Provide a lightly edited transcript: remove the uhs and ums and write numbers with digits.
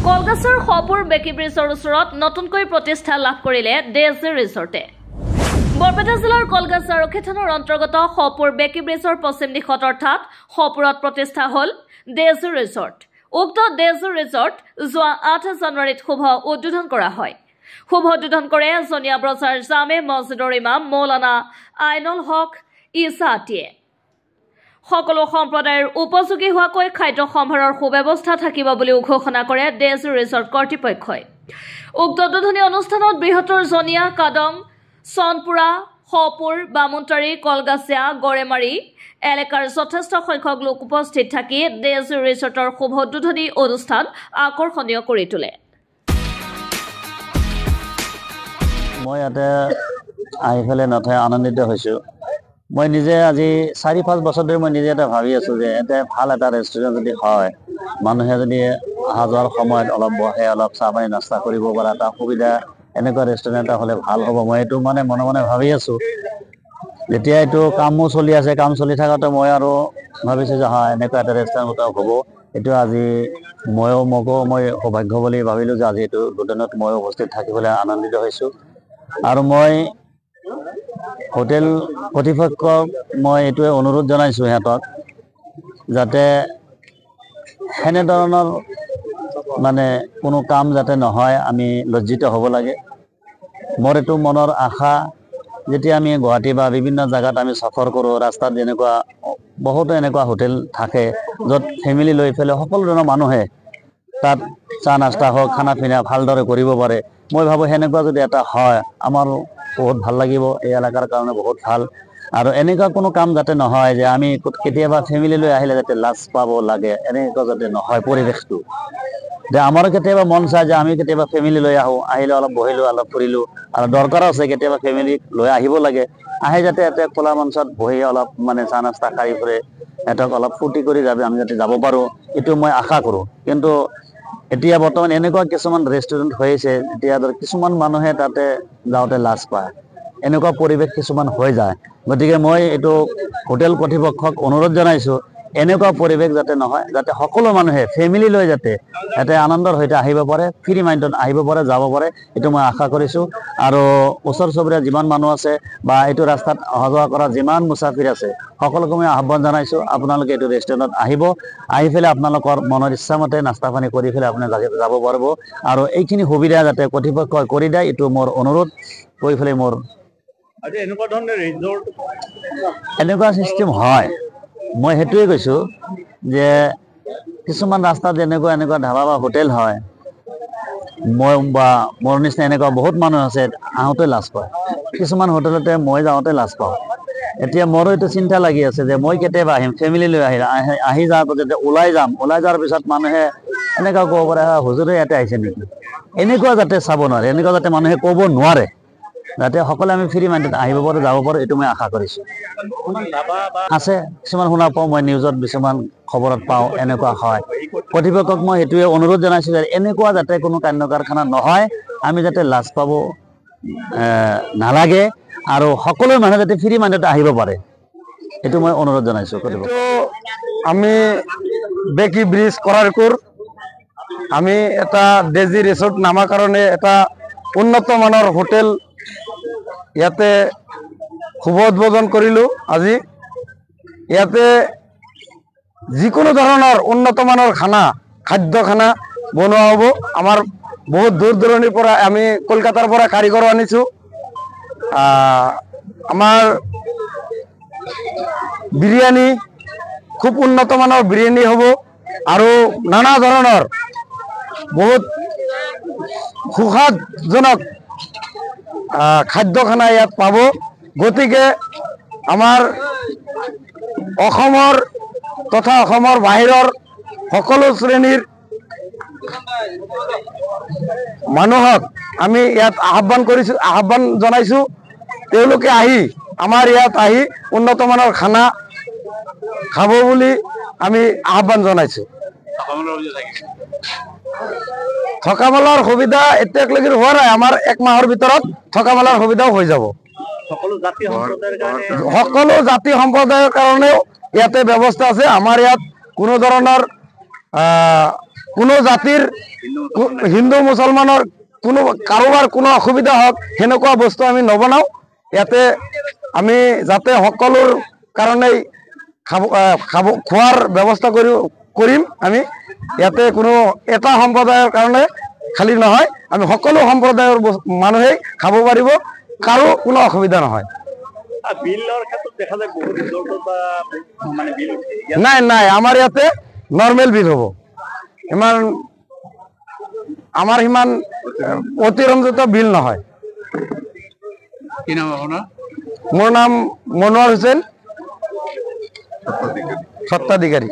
কলগাছৰ হপুৰ বেকি ব্ৰিজৰ ওচৰত নতুনকৈ প্ৰতিষ্ঠা লাভ কৰিলে ডেজি ৰিজৰ্টে। বৰপেটা জিলাৰ কলগাছ আৰক্ষী থানাৰ অন্তৰ্গত হপুৰ বেকি ব্ৰিজৰ পশ্চিম দিশত অৰ্থাৎ হপুৰত প্ৰতিষ্ঠা হল ডেজি ৰিজৰ্ট। উক্ত ডেজি ৰিজৰ্ট যোৱা 8 জানুৱাৰীত শুভ উদ্বোধন কৰা হয়। শুভ উদ্বোধন কৰে জনিয়া ব্ৰজাৰ জামে মছজিদৰ ইমাম মৌলানা আইনুল হক ইছা আটিয়ে। সকলো সম্প্ৰদায়ৰ উপযোগী হোৱাকৈ খাদ্য সম্ভাৰৰ সুব্যৱস্থা থাকিব বুলি ঘোষণা কৰে ডেজি ৰিজৰ্ট কৰ্তৃপক্ষই। উক্ত উদ্বোধনী অনুষ্ঠানত বৃহত্তৰ জনিয়া কাদং চনপুৰা হপুৰ বামুনটাৰী কলগাছিয়া গড়েমাৰী এলেকাৰ যথেষ্ট সংখ্যক লোক উপস্থিত থাকি ডেজি ৰিজৰ্টৰ শুভ উদ্বোধনী অনুষ্ঠান আকৰ্ষণীয় কৰি তোলে। মই ইয়াতে আহি পেলাই নথৈ আনন্দিত হৈছোঁ। মই নিজে আজি 4-5 বছৰ ধৰি মই নিজে এটা ভাবি আছোঁ যে এটা ভাল এটা ৰেষ্টুৰেণ্ট যদি হয়, মানুহে যদি অহা যোৱাৰ সময়ত অলপ বহে, অলপ চাহ পানী নাস্তা কৰিব পৰা এটা সুবিধা এনেকুৱা ৰেষ্টুৰেণ্ট এটা হ'লে ভাল হ'ব। মই এইটো মনে মনে ভাবি আছোঁ। যেতিয়া এইটো কামো চলি আছে, কাম চলি থাকোঁতে মই আৰু ভাবিছোঁ যে হয় এনেকুৱা এটা ৰেষ্টুৰেণ্ট হ'ব। এইটো আজি মই সৌভাগ্য বুলি ভাবিলোঁ যে আজি এইটো উদ্বোধনত মই উপস্থিত থাকিবলৈ আনন্দিত হৈছোঁ। আৰু মই হোটেল কৰ্তৃপক্ষক মই এইটোৱে অনুৰোধ জনাইছোঁ সিহঁতক যাতে সেনেধৰণৰ মানে কোনো কাম যাতে নহয়, আমি লজ্জিত হ'ব লাগে। মোৰ এইটো মনৰ আশা। যেতিয়া আমি গুৱাহাটী বা বিভিন্ন জেগাত আমি সফৰ কৰোঁ, ৰাস্তাত যেনেকুৱা বহুতো এনেকুৱা হোটেল থাকে য'ত ফেমিলি লৈ পেলাই সকলো ধৰণৰ মানুহে তাত চাহ নাস্তা হওক খানা পিনা ভালদৰে কৰিব পাৰে। মই ভাবোঁ সেনেকুৱা যদি এটা হয় আমাৰ বহুত ভাল লাগিব, এই এলেকাৰ কাৰণে বহুত ভাল। আৰু এনেকুৱা কোনো কাম যাতে নহয় যে আমি কেতিয়াবা ফেমিলি লৈ আহিলে যাতে লাজ পাব লাগে, এনেকুৱা যাতে নহয় পৰিৱেশটো। যে আমাৰো কেতিয়াবা মন চায় যে আমি কেতিয়াবা ফেমিলি লৈ আহোঁ, আহিলে অলপ বহিলোঁ, অলপ ফুৰিলোঁ, আৰু দৰকাৰো আছে কেতিয়াবা ফেমিলি লৈ আহিব লাগে। আহি যাতে ইয়াতে খোলা মঞ্চত বহি অলপ মানে চাহ নাস্তা খাই ফুৰে, সিহঁতক অলপ ফূৰ্তি কৰি আমি যাতে যাব পাৰোঁ, এইটো মই আশা কৰোঁ। কিন্তু এতিয়া বৰ্তমান এনেকুৱা কিছুমান ৰেষ্টুৰেণ্ট হৈছে, এতিয়া কিছুমান মানুহে তাতে যাওঁতে লাজ পায়, এনেকুৱা পৰিৱেশ কিছুমান হৈ যায়। গতিকে মই এইটো হোটেল কৰ্তৃপক্ষক অনুৰোধ জনাইছোঁ এনেকুৱা পৰিৱেশ যাতে নহয়, যাতে সকলো মানুহে ফেমিলি লৈ যাতে ইয়াতে আনন্দৰ সৈতে আহিব পাৰে, ফ্ৰী মাইণ্ডত আহিব পাৰে, যাব পাৰে, এইটো মই আশা কৰিছোঁ। আৰু ওচৰ চুবুৰীয়া যিমান মানুহ আছে বা এইটো ৰাস্তাত অহা যোৱা কৰা যিমান মুছাফিৰ আছে সকলোকে মই আহ্বান জনাইছোঁ, আপোনালোকে এইটো ৰেষ্টুৰেণ্টত আহিব, আহি পেলাই আপোনালোকৰ মনৰ ইচ্ছামতে নাস্তা পানী কৰি পেলাই আপুনি যাব পাৰিব। আৰু এইখিনি সুবিধা যাতে কৰ্তৃপক্ষই কৰি দিয়ে, এইটো মোৰ অনুৰোধ কৰি পেলাই মোৰ এনেকুৱা চিষ্টেম হয়। মই সেইটোৱে কৈছোঁ যে কিছুমান ৰাস্তাত এনেকুৱা ধাবা বা হোটেল হয়, মোৰ নিচিনা এনেকুৱা বহুত মানুহ আছে আহোঁতে লাজ পায়। কিছুমান হোটেলতে মই যাওঁতে লাজ পাওঁ। এতিয়া মোৰো এইটো চিন্তা লাগি আছে যে মই কেতিয়াবা আহিম, ফেমিলি লৈ আহি যোৱাৰ পিছত ওলাই যোৱাৰ পিছত মানুহে এনেকুৱা ক'ব পাৰে হুজুৰে ইয়াতে আহিছে নেকি, এনেকুৱা যাতে চাব নোৱাৰে, এনেকুৱা যাতে মানুহে ক'ব নোৱাৰে, যাতে সকলোৱে আমি ফ্ৰী মাইণ্ডত আহিব পাৰোঁ, যাব পাৰোঁ, এইটো মই আশা কৰিছোঁ। আছে কিছুমান শুনা পাওঁ, মই নিউজত কিছুমান খবৰত পাওঁ এনেকুৱা হয়। কৰ্তৃপক্ষক মই সেইটোৱে অনুৰোধ জনাইছোঁ যে এনেকুৱা যাতে কোনো কাণ্ড কাৰখানা নহয়, আমি যাতে লাজ পাব নালাগে, আৰু সকলো মানুহে যাতে ফ্ৰী মাইণ্ডত আহিব পাৰে, এইটো মই অনুৰোধ জনাইছোঁ। আমি বেকি ব্ৰিজ কৰাৰকুৰ আমি এটা ডেজি ৰিজৰ্ট নামাৰ কাৰণে এটা উন্নত মানৰ হোটেল ইয়াতে শুভ উদ্বোধন কৰিলোঁ আজি। ইয়াতে যিকোনো ধৰণৰ উন্নত মানৰ খাদ্য খানা বনোৱা হ'ব। আমাৰ বহুত দূৰ দূৰণিৰ পৰা আমি কলকাতাৰ পৰা কাৰিকৰ আনিছোঁ। আমাৰ বিৰিয়ানী খুব উন্নত মানৰ বিৰিয়ানী হ'ব, আৰু নানা ধৰণৰ বহুত সুস্বাদুজনক খাদ্য খানা ইয়াত পাব। গতিকে আমাৰ অসমৰ তথা অসমৰ বাহিৰৰ সকলো শ্ৰেণীৰ মানুহক আমি ইয়াত আহ্বান জনাইছোঁ, তেওঁলোকে আহি আমাৰ ইয়াত আহি উন্নত মানৰ খানা খাব বুলি আমি আহ্বান জনাইছোঁ। থকা মেলাৰ সুবিধা এতিয়ালৈকে হোৱা নাই, আমাৰ 1 মাহৰ ভিতৰত থকা মেলাৰ সুবিধাও হৈ যাব। সকলো জাতি সম্প্ৰদায়ৰ কাৰণেও ইয়াতে ব্যৱস্থা আছে। আমাৰ ইয়াত কোনো ধৰণৰ কোনো জাতিৰ হিন্দু মুছলমানৰ কোনো কাৰোবাৰ কোনো অসুবিধা হওক সেনেকুৱা বস্তু আমি নবনাওঁ। ইয়াতে আমি যাতে সকলোৰ কাৰণেই খোৱাৰ ব্যৱস্থা কৰিম। আমি ইয়াতে কোনো এটা সম্প্ৰদায়ৰ কাৰণে খালি নহয়, আমি সকলো সম্প্ৰদায়ৰ মানুহেই খাব পাৰিব, কাৰো কোনো অসুবিধা নহয়। নাই নাই, আমাৰ ইয়াতে নৰ্মেল বিল হ'ব। ইমান আমাৰ সিমান অতিৰঞ্জিত বিল নহয়। মোৰ নাম মনোৱাৰ হুছেইন, স্বত্বাধিকাৰী।